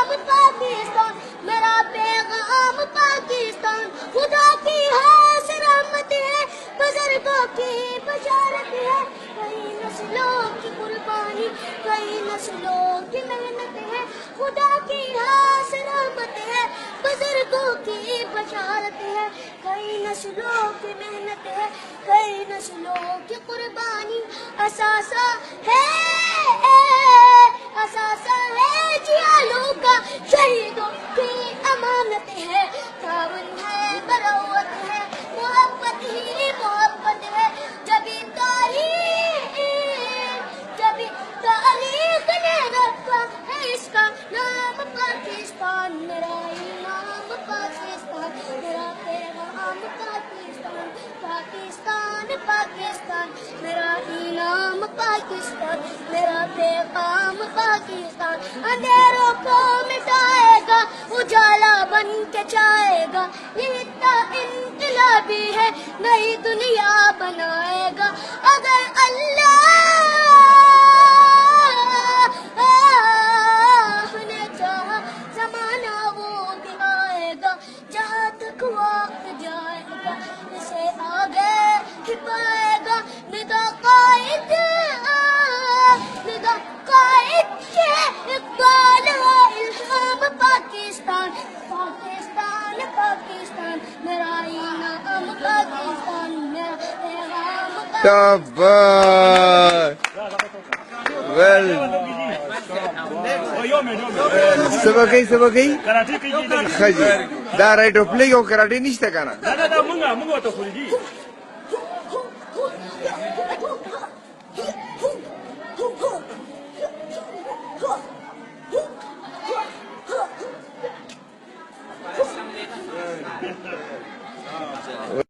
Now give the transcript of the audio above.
پاکستان میرا پیغام پاکستان خدا کی خاص رحمت ہے بزرگوں کی بشارت ہے کئی نسلوں کی قربانی کئی نسلوں کی محنت ہے خدا کی خاص رحمت ہے بزرگوں کی بشارت ہے کئی نسلوں کی محنت ہے کئی نسلوں کی قربانی اثاثہ ہے جیالوں کا شہیدوں کی امانت ہے تعاون ہے بروت ہے محبت ہی محبت ہے جبھی تاریخ نے رکھا ہے اس کا نام پاکستان میرا نام پاکستان میرا پیغام پاکستان پاکستان پاکستان میرا نام پاکستان میرا پیغام پاکستان اندھیروں کو مٹائے گا اجالا بن کے جائے گا یہ انقلابی ہے نئی دنیا بنائے گا اگر اللہ نے چاہا زمانہ وہ دکھائے گا جہاں تک وقت جائے گا اسے آگے چھپائے گا ندا قائد کے اقبال و الہام پاکستان پاکستان پاکستان میرا نام پاکستان میرا پیغام شاباش ویل سبقی خجی دا رائٹو پلی او کراٹی نشته کنه دا مونږ ته خلجی